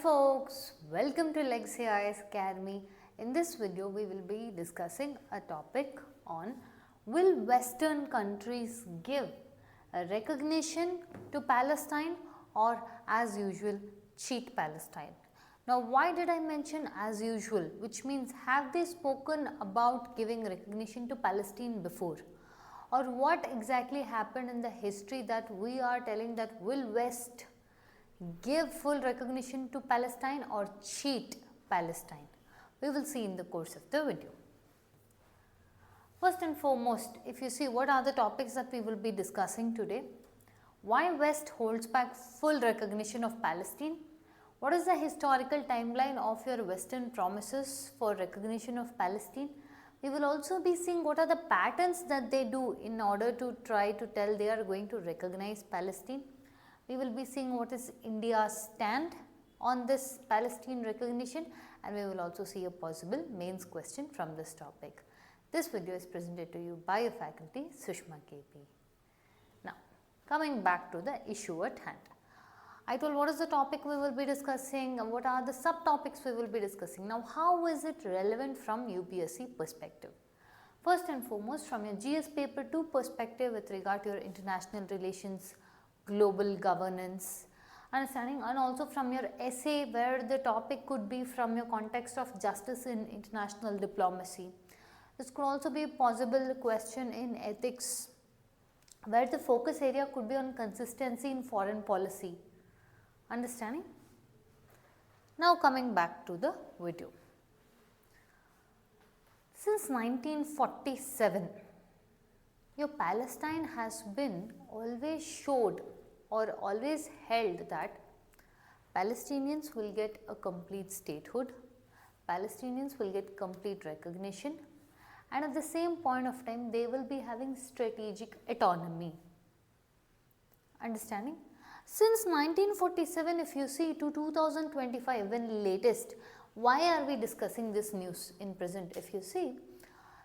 folks, welcome to Legacy IAS Academy. In this video, we will be discussing a topic on will Western countries give a recognition to Palestine or as usual cheat Palestine. Now why did I mention as usual, which means have they spoken about giving recognition to Palestine before? Or what exactly happened in the history that we are telling that will West give full recognition to Palestine or cheat Palestine? We will see in the course of the video. First and foremost, if you see what are the topics that we will be discussing today, why West holds back full recognition of Palestine, what is the historical timeline of your Western promises for recognition of Palestine. We will also be seeing what are the patterns that they do in order to try to tell they are going to recognize Palestine. We will be seeing what is India's stand on this Palestine recognition, and we will also see a possible mains question from this topic. This video is presented to you by your faculty Sushma KP. Now coming back to the issue at hand. I told what is the topic we will be discussing and what are the subtopics we will be discussing. Now how is it relevant from UPSC perspective? First and foremost, from your GS paper 2 perspective with regard to your international relations, global governance, understanding, and also from your essay where the topic could be from your context of justice in international diplomacy. This could also be a possible question in ethics where the focus area could be on consistency in foreign policy. Understanding? Now coming back to the video. Since 1947, your Palestine has been always showed or always held that Palestinians will get a complete statehood, Palestinians will get complete recognition, and at the same point of time they will be having strategic autonomy. Understanding? Since 1947, if you see to 2025, when latest, why are we discussing this news in present? If you see,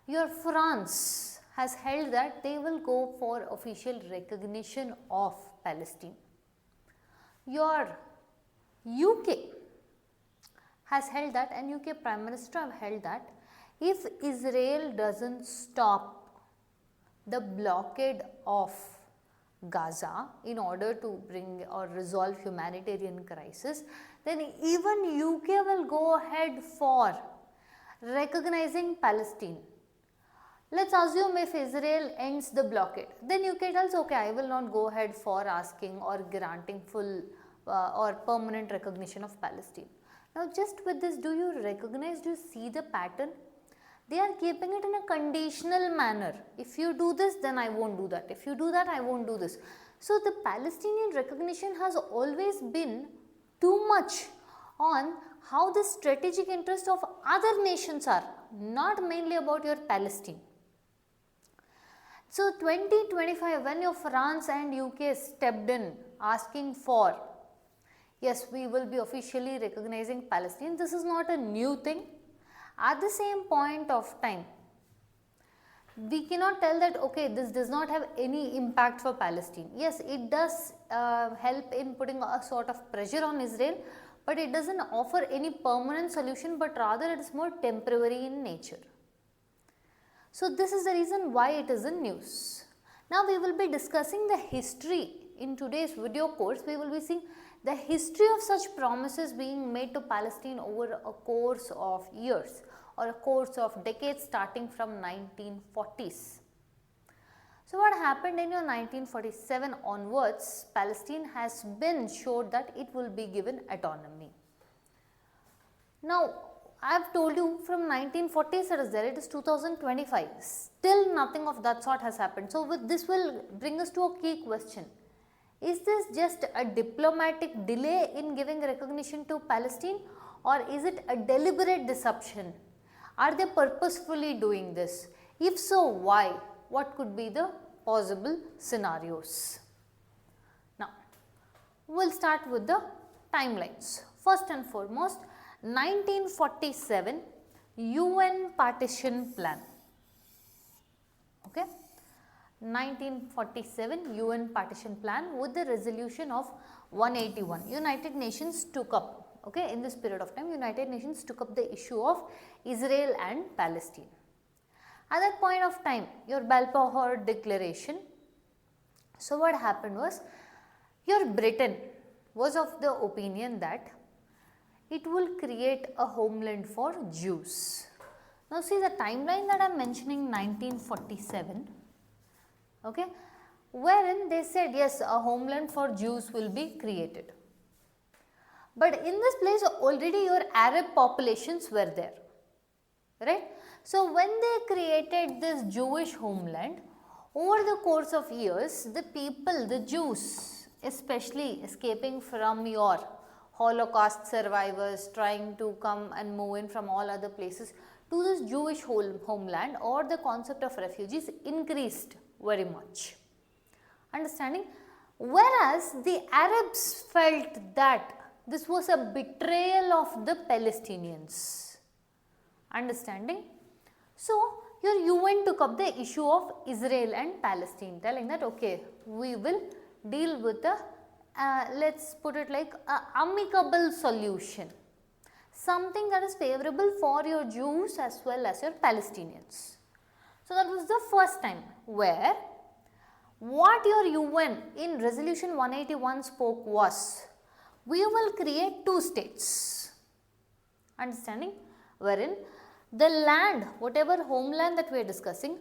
your France has held that they will go for official recognition of Palestine. Your UK has held that, and UK Prime Minister have held that if Israel doesn't stop the blockade of Gaza in order to bring or resolve humanitarian crisis, then even UK will go ahead for recognizing Palestine. Let's assume if Israel ends the blockade, then UK tells okay, I will not go ahead for asking or granting full or permanent recognition of Palestine. Now just with this, do you recognize, do you see the pattern? They are keeping it in a conditional manner. If you do this, then I won't do that. If you do that, I won't do this. So the Palestinian recognition has always been too much on how the strategic interests of other nations are, not mainly about your Palestine. So 2025, when your France and UK stepped in asking for, yes, we will be officially recognizing Palestine, this is not a new thing. At the same point of time, we cannot tell that okay, this does not have any impact for Palestine. Yes, it does help in putting a sort of pressure on Israel, but it doesn't offer any permanent solution, but rather it is more temporary in nature. So this is the reason why it is in news. Now we will be discussing the history in today's video course. We will be seeing the history of such promises being made to Palestine over a course of years or a course of decades starting from 1940s. So what happened in your 1947 onwards, Palestine has been showed that it will be given autonomy. Now I have told you from 1940s it is there, it is 2025, still nothing of that sort has happened. So with this will bring us to a key question. Is this just a diplomatic delay in giving recognition to Palestine, or is it a deliberate deception? Are they purposefully doing this? If so, why? What could be the possible scenarios? Now, we will start with the timelines. First and foremost, 1947 UN Partition Plan. Okay. 1947 UN Partition Plan with the resolution of 181. United Nations took up Okay, in this period of time, United Nations took up the issue of Israel and Palestine. At that point of time, your Balfour Declaration. So what happened was, your Britain was of the opinion that it will create a homeland for Jews. Now see the timeline that I am mentioning, 1947, okay, wherein they said yes, a homeland for Jews will be created. But in this place already your Arab populations were there, right. So when they created this Jewish homeland, over the course of years, the people, the Jews, especially escaping from your Holocaust survivors, trying to come and move in from all other places to this Jewish homeland, or the concept of refugees increased very much. Understanding? Whereas the Arabs felt that this was a betrayal of the Palestinians. Understanding? So, your UN took up the issue of Israel and Palestine, telling that okay, we will deal with a let's put it like a amicable solution, something that is favorable for your Jews as well as your Palestinians. So that was the first time where what your UN in resolution 181 spoke was, we will create two states. Understanding? Wherein the land, whatever homeland that we are discussing,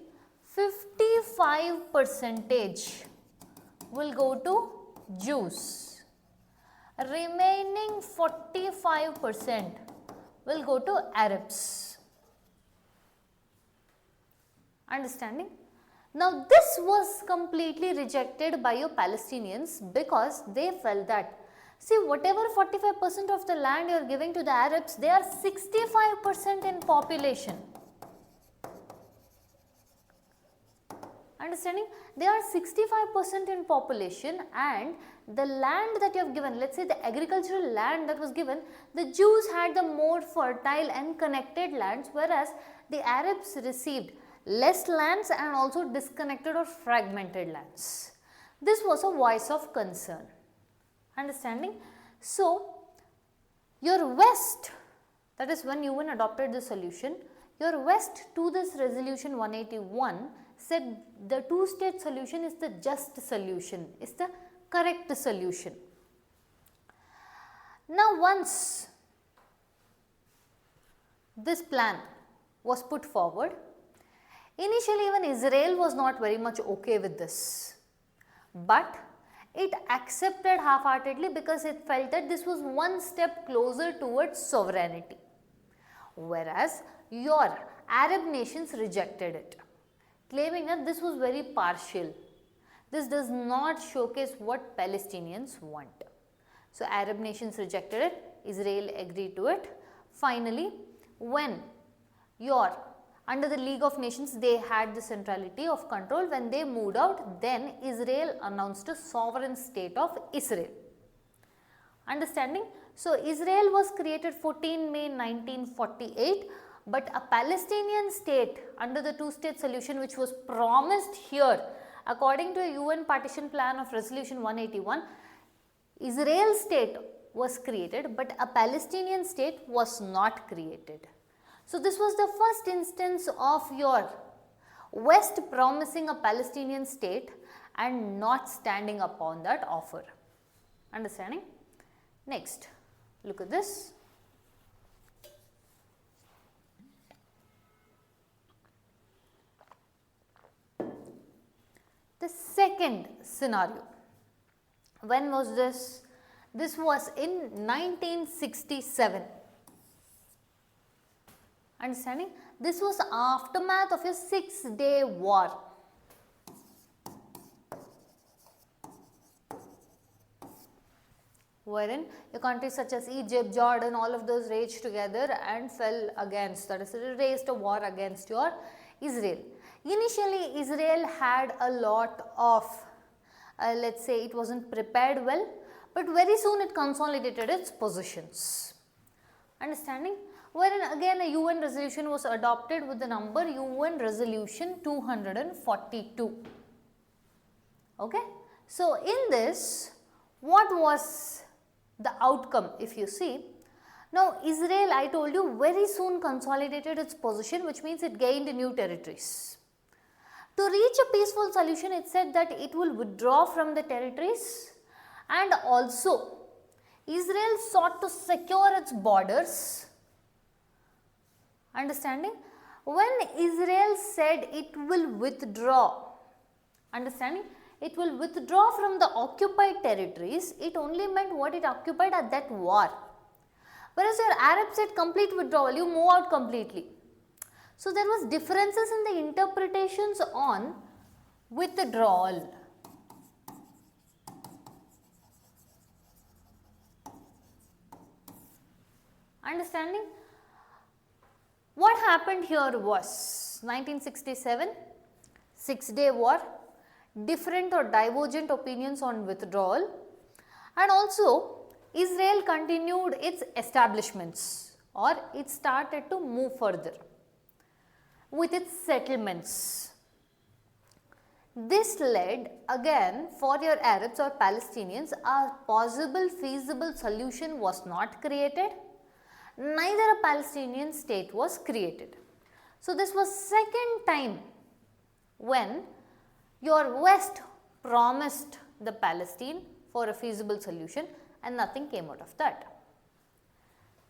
55% will go to Jews, remaining 45% will go to Arabs. Understanding? Now this was completely rejected by your Palestinians because they felt that, see, whatever 45% of the land you are giving to the Arabs, they are 65% in population. Understanding? They are 65% in population, and the land that you have given, let's say the agricultural land that was given, the Jews had the more fertile and connected lands, whereas the Arabs received less lands and also disconnected or fragmented lands. This was a voice of concern. Understanding? So, your West, that is when UN adopted the solution, your West to this resolution 181 said the two-state solution is the just solution, is the correct solution. Now once this plan was put forward, initially even Israel was not very much okay with this, but it accepted half-heartedly because it felt that this was one step closer towards sovereignty, whereas your Arab nations rejected it, claiming that this was very partial. This does not showcase what Palestinians want. So Arab nations rejected it, Israel agreed to it. Finally, when under the League of Nations, they had the centrality of control. When they moved out, then Israel announced a sovereign state of Israel. Understanding? So Israel was created 14 May 1948, but a Palestinian state under the two-state solution, which was promised here according to a UN partition plan of resolution 181, Israel state was created, but a Palestinian state was not created. So this was the first instance of your West promising a Palestinian state and not standing upon that offer. Understanding? Next, look at this. The second scenario, when was this? This was in 1967. Understanding? This was aftermath of a 6-day war. Wherein your countries such as Egypt, Jordan, all of those raged together and fell against, that is, raised a war against your Israel. Initially, Israel had a lot of, let's say, it wasn't prepared well, but very soon it consolidated its positions. Understanding? Wherein again a UN resolution was adopted with the number UN resolution 242. Okay? So in this, what was the outcome? If you see, Now Israel, I told you, very soon consolidated its position, which means it gained new territories. To reach a peaceful solution, it said that it will withdraw from the territories, and also Israel sought to secure its borders. Understanding? When Israel said it will withdraw, understanding? It will withdraw from the occupied territories, it only meant what it occupied at that war. Whereas your Arab said complete withdrawal, you move out completely. So there was differences in the interpretations on withdrawal. Understanding? What happened here was 1967, 6-day war, different or divergent opinions on withdrawal, and also Israel continued its establishments, or it started to move further with its settlements. This led again for your Arabs or Palestinians, a possible feasible solution was not created, neither a Palestinian state was created. So this was second time when your West promised the Palestine for a feasible solution and nothing came out of that.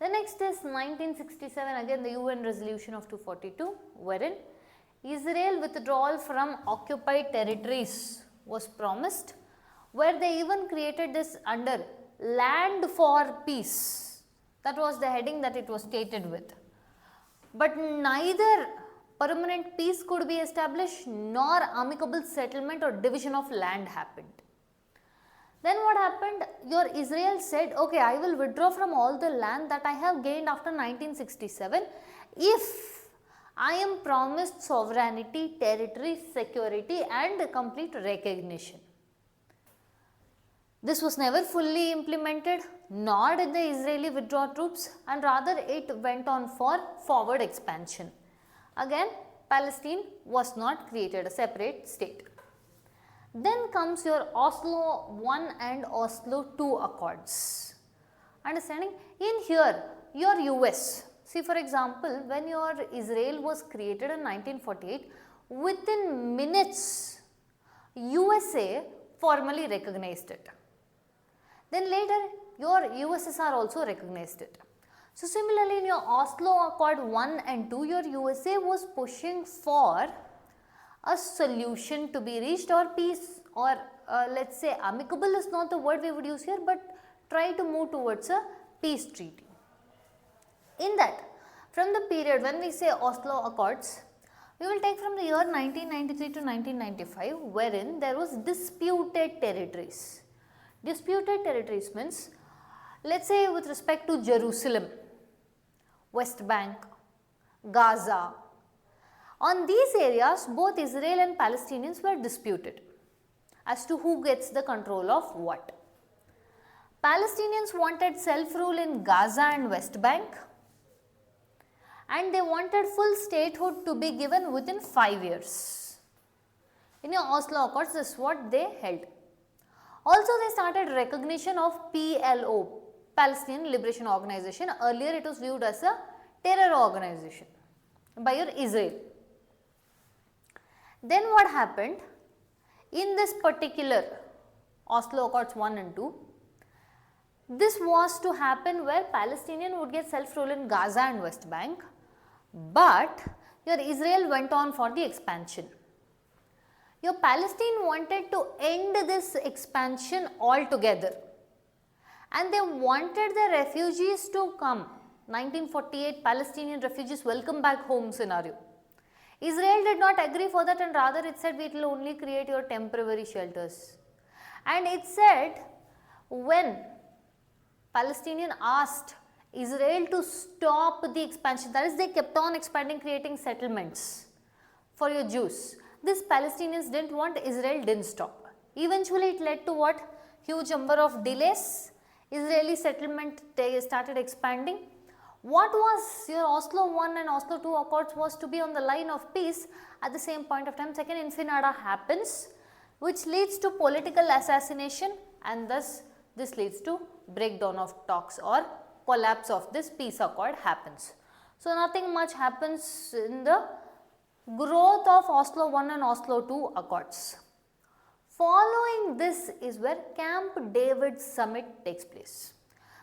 The next is 1967, again the UN resolution of 242, wherein Israel withdrawal from occupied territories was promised, where they even created this under land for peace. That was the heading that it was stated with. But neither permanent peace could be established nor amicable settlement or division of land happened. Then what happened? Your Israel said, okay, I will withdraw from all the land that I have gained after 1967 if I am promised sovereignty, territory, security and complete recognition. This was never fully implemented, nor did the Israeli withdraw troops, and rather it went on for forward expansion. Again, Palestine was not created a separate state. Then comes your Oslo I and Oslo II Accords. Understanding? In here, your US, see for example, when your Israel was created in 1948, within minutes, USA formally recognized it. Then later, your USSR also recognized it. So similarly, in your Oslo Accord 1 and 2, your USA was pushing for a solution to be reached, or peace, or let's say amicable is not the word we would use here, but try to move towards a peace treaty. In that, from the period when we say Oslo Accords, we will take from the year 1993 to 1995, wherein there was disputed territories. Disputed territories means, let's say with respect to Jerusalem, West Bank, Gaza. On these areas, both Israel and Palestinians were disputed as to who gets the control of what. Palestinians wanted self-rule in Gaza and West Bank, and they wanted full statehood to be given within 5 years. In your Oslo Accords, this is what they held. Also, they started recognition of PLO, Palestinian Liberation Organization. Earlier, it was viewed as a terror organization by your Israel. Then what happened? In this particular Oslo Accords 1 and 2, this was to happen where Palestinian would get self-rule in Gaza and West Bank, but your Israel went on for the expansion. Your Palestine wanted to end this expansion altogether, and they wanted the refugees to come. 1948 Palestinian refugees welcome back home scenario. Israel did not agree for that, and rather it said it will only create your temporary shelters. And it said when Palestinian asked Israel to stop the expansion, that is they kept on expanding, creating settlements for your Jews. These Palestinians didn't want, Israel didn't stop. Eventually it led to what? Huge number of delays. Israeli settlement started expanding. What was your Oslo 1 and Oslo 2 Accords was to be on the line of peace. At the same point of time, second intifada happens, which leads to political assassination, and thus this leads to breakdown of talks or collapse of this peace accord happens. So nothing much happens in the growth of Oslo I and Oslo II accords. Following this is where Camp David summit takes place,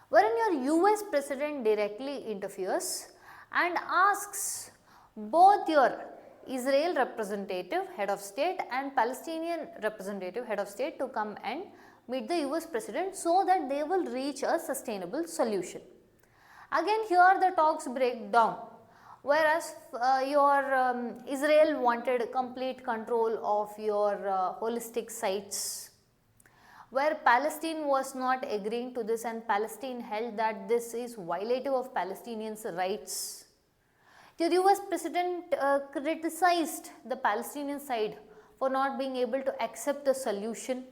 wherein your US president directly interferes and asks both your Israel representative head of state and Palestinian representative head of state to come and meet the US president so that they will reach a sustainable solution. Again here the talks break down, whereas Israel wanted complete control of your holistic sites, where Palestine was not agreeing to this and Palestine held that this is violative of Palestinians' rights. The US president criticized the Palestinian side for not being able to accept the solution.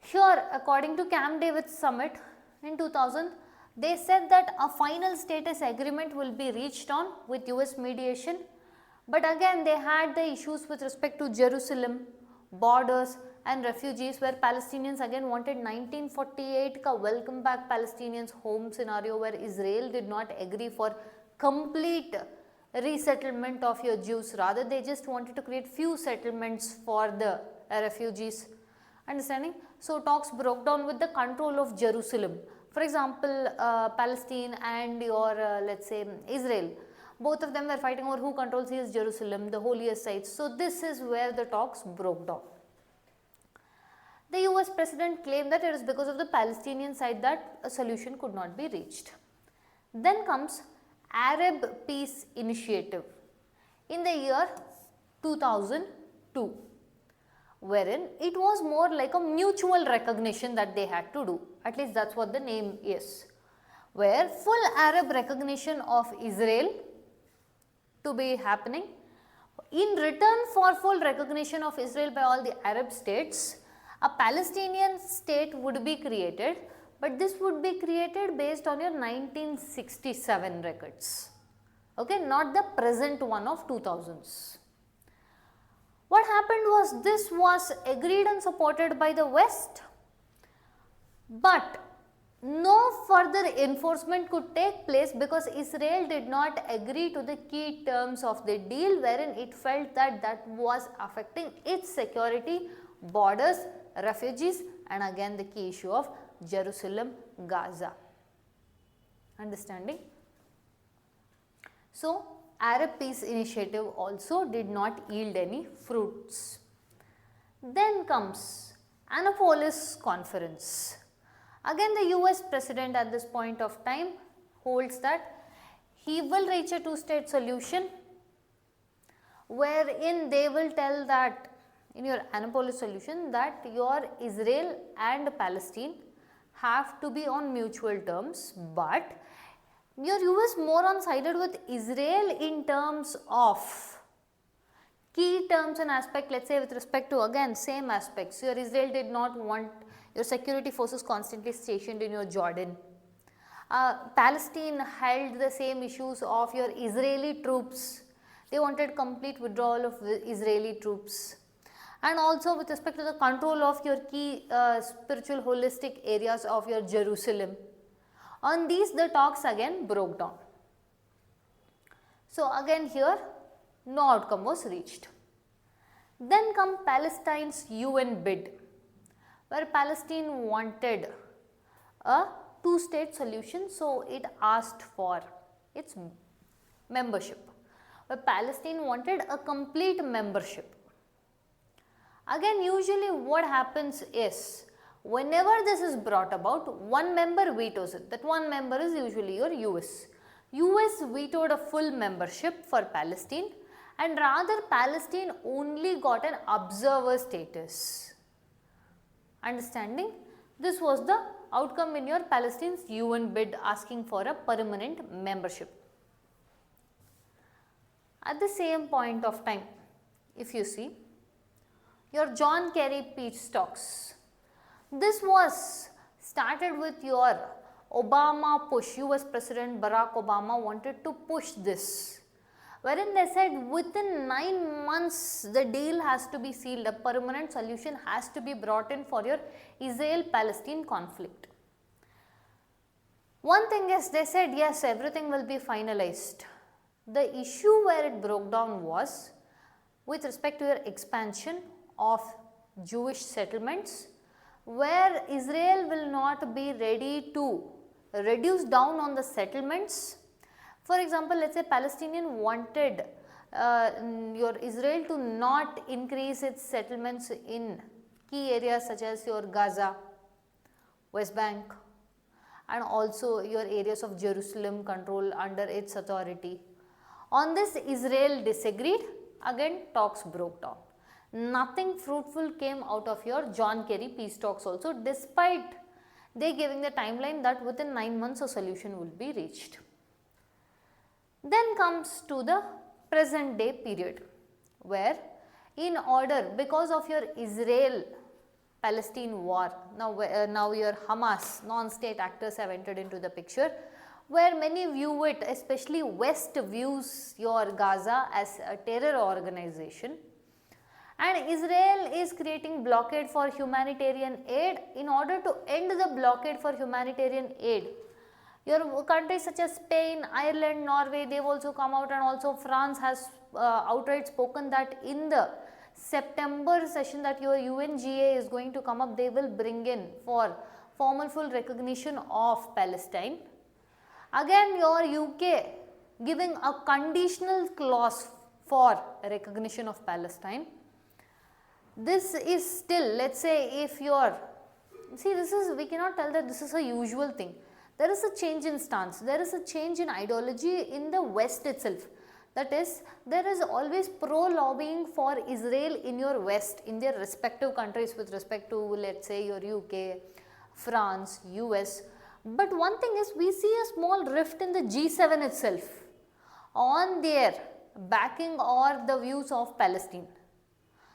Here, according to Camp David summit in 2000, they said that a final status agreement will be reached on with US mediation, but again they had the issues with respect to Jerusalem, borders and refugees, where Palestinians again wanted 1948 ka welcome back Palestinians home scenario, where Israel did not agree for complete resettlement of your Jews, rather they just wanted to create few settlements for the refugees. Understanding? So talks broke down with the control of Jerusalem. For example, Palestine and your let's say Israel, both of them were fighting over who controls East Jerusalem, the holiest sites. So this is where the talks broke down. The US president claimed that it is because of the Palestinian side that a solution could not be reached. Then comes Arab Peace Initiative in the year 2002, wherein it was more like a mutual recognition that they had to do, at least that is what the name is, where full Arab recognition of Israel to be happening. In return for full recognition of Israel by all the Arab states, a Palestinian state would be created, but this would be created based on your 1967 records, okay, not the present one of 2000s. What happened was this was agreed and supported by the West, but no further enforcement could take place because Israel did not agree to the key terms of the deal, wherein it felt that that was affecting its security, borders, refugees and again the key issue of Jerusalem-Gaza. Understanding? So, Arab Peace Initiative also did not yield any fruits. Then comes Annapolis Conference. Again the US president at this point of time holds that he will reach a two-state solution, wherein they will tell that in your Annapolis solution that your Israel and Palestine have to be on mutual terms, but your US more on sided with Israel in terms of key terms and aspect, let's say with respect to again same aspects. Your Israel did not want your security forces constantly stationed in your Jordan. Palestine held the same issues of your Israeli troops. They wanted complete withdrawal of Israeli troops. And also with respect to the control of your key spiritual holistic areas of your Jerusalem. On these the talks again broke down. So again here no outcome was reached. Then come Palestine's UN bid, where Palestine wanted a two-state solution, so it asked for its membership, where Palestine wanted a complete membership. Again usually what happens is, whenever this is brought about, one member vetoes it. That one member is usually your US. US vetoed a full membership for Palestine, and rather Palestine only got an observer status. Understanding? This was the outcome in your Palestine's UN bid asking for a permanent membership. At the same point of time, if you see, your John Kerry peace talks. This was started with your Obama push. US President Barack Obama wanted to push this, wherein they said within 9 months the deal has to be sealed, a permanent solution has to be brought in for your Israel-Palestine conflict. One thing is, they said yes, everything will be finalized. The issue where it broke down was with respect to your expansion of Jewish settlements, where Israel will not be ready to reduce down on the settlements. For example, let's say Palestinian wanted your Israel to not increase its settlements in key areas such as your Gaza, West Bank, and also your areas of Jerusalem control under its authority. On this, Israel disagreed. Again, talks broke down. Nothing fruitful came out of your John Kerry peace talks also, despite they giving the timeline that within 9 months a solution will be reached. Then comes to the present day period, where in order, because of your Israel-Palestine war, now your Hamas, non-state actors have entered into the picture, where many view it, especially West views your Gaza as a terror organization, and Israel is creating blockade for humanitarian aid. In order to end the blockade for humanitarian aid, your countries such as Spain, Ireland, Norway, they have also come out, and also France has outright spoken that in the September session that your UNGA is going to come up, they will bring in for formal full recognition of Palestine. Again, your UK giving a conditional clause for recognition of Palestine. This is still, let's say, if your, see, this is, we cannot tell that this is a usual thing. There is a change in stance, there is a change in ideology in the West itself. That is, there is always pro-lobbying for Israel in your West, in their respective countries with respect to, let's say, your UK, France, US. But one thing is, we see a small rift in the G7 itself on their backing or the views of Palestine.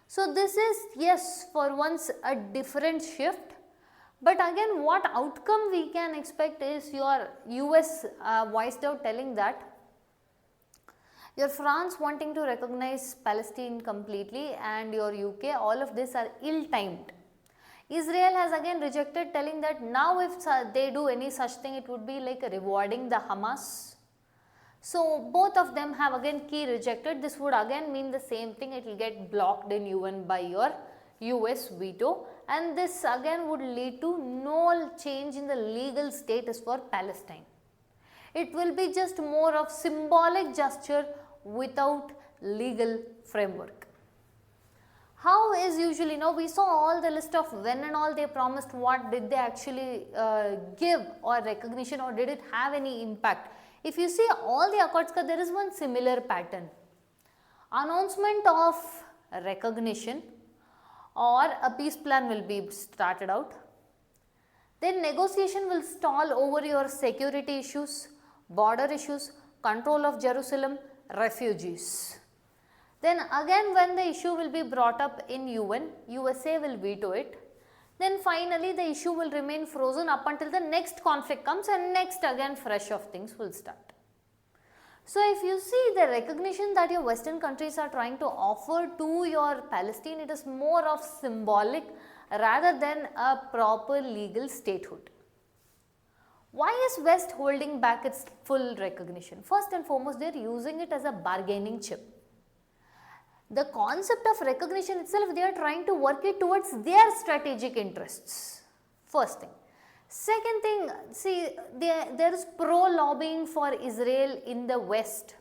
So this is, yes, for once a different shift. But again, what outcome we can expect is your US voiced out telling that your France wanting to recognize Palestine completely, and your UK, all of this are ill-timed. Israel has again rejected, telling that now if they do any such thing, it would be like rewarding the Hamas. So both of them have again key rejected. This would again mean the same thing, it will get blocked in UN by your US veto, and this again would lead to no change in the legal status for Palestine. It will be just more of symbolic gesture without legal framework. How is usually, now we saw all the list of when and all they promised, what did they actually give or recognition, or did it have any impact? If you see all the accords, there is one similar pattern. Announcement of recognition or a peace plan will be started out. Then negotiation will stall over your security issues, border issues, control of Jerusalem, refugees. Then again, when the issue will be brought up in UN, USA will veto it. Then finally the issue will remain frozen up until the next conflict comes, and next again fresh of things will start. So if you see the recognition that your Western countries are trying to offer to your Palestine, it is more of symbolic rather than a proper legal statehood. Why is West holding back its full recognition? First and foremost, they are using it as a bargaining chip. The concept of recognition itself, they are trying to work it towards their strategic interests. First thing. Second thing, see, there is pro-lobbying for Israel in the West,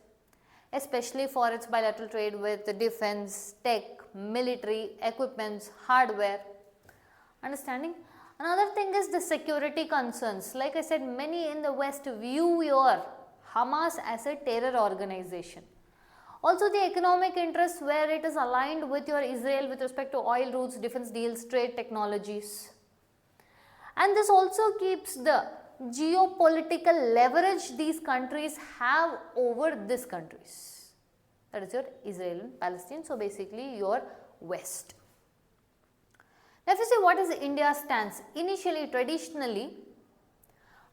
especially for its bilateral trade with defense, tech, military, equipments, hardware. Understanding? Another thing is the security concerns. Like I said, many in the West view your Hamas as a terror organization. Also the economic interests, where it is aligned with your Israel with respect to oil routes, defense deals, trade technologies. And this also keeps the geopolitical leverage these countries have over these countries. That is your Israel and Palestine. So basically your West. Now if you see what is India's stance, initially, traditionally,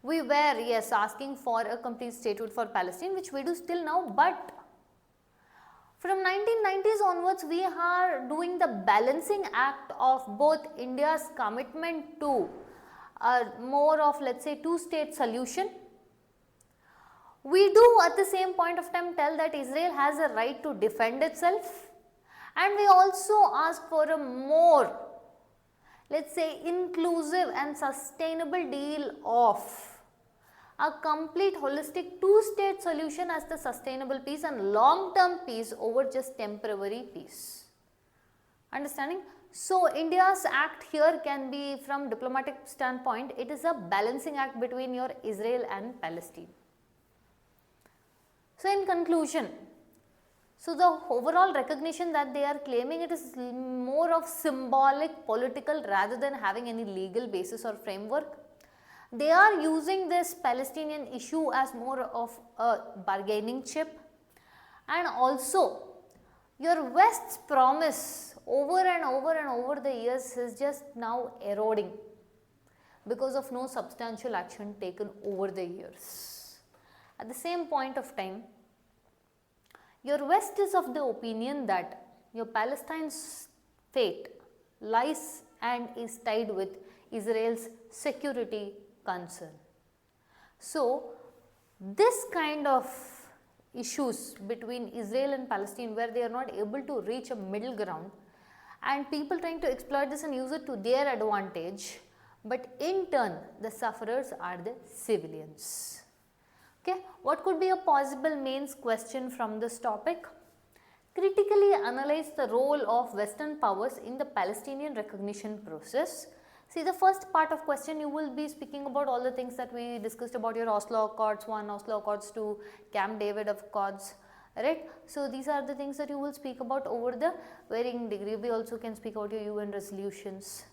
we were, yes, asking for a complete statehood for Palestine, which we do still now, but from 1990s onwards, we are doing the balancing act of both India's commitment to more of, let's say, two-state solution, We do at the same point of time tell that Israel has a right to defend itself, and we also ask for a more, let's say, inclusive and sustainable deal of a complete holistic two-state solution as the sustainable peace and long-term peace over just temporary peace. Understanding? So, India's act here can be, from diplomatic standpoint, it is a balancing act between your Israel and Palestine. So, in conclusion, so the overall recognition that they are claiming, it is more of symbolic, political rather than having any legal basis or framework. They are using this Palestinian issue as more of a bargaining chip, and also your West's promise over and over the years is just now eroding because of no substantial action taken over the years. At the same point of time, your West is of the opinion that your Palestine's fate lies and is tied with Israel's security concern. So, this kind of issues between Israel and Palestine, where they are not able to reach a middle ground, and people trying to exploit this and use it to their advantage, but in turn the sufferers are the civilians. Okay, what could be a possible mains question from this topic? Critically analyze the role of Western powers in the Palestinian recognition process. See, the first part of question, you will be speaking about all the things that we discussed about your Oslo Accords 1, Oslo Accords 2, Camp David Accords, right. So, these are the things that you will speak about over the varying degree. We also can speak about your UN resolutions,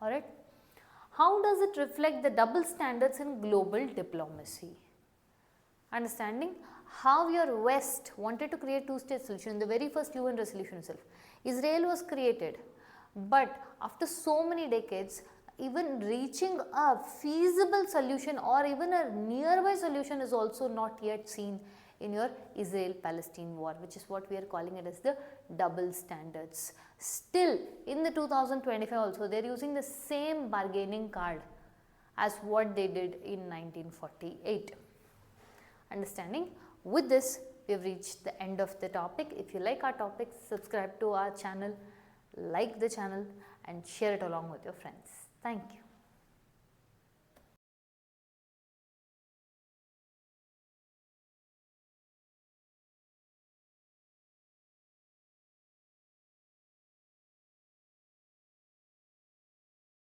alright. How does it reflect the double standards in global diplomacy? Understanding how your West wanted to create two-state solution in the very first UN resolution itself. Israel was created, but after so many decades, even reaching a feasible solution or even a nearby solution is also not yet seen in your Israel-Palestine war, which is what we are calling it as the double standards. Still in the 2025 also, they are using the same bargaining card as what they did in 1948. Understanding? With this, we have reached the end of the topic. If you like our topic, subscribe to our channel, like the channel and share it along with your friends. Thank you.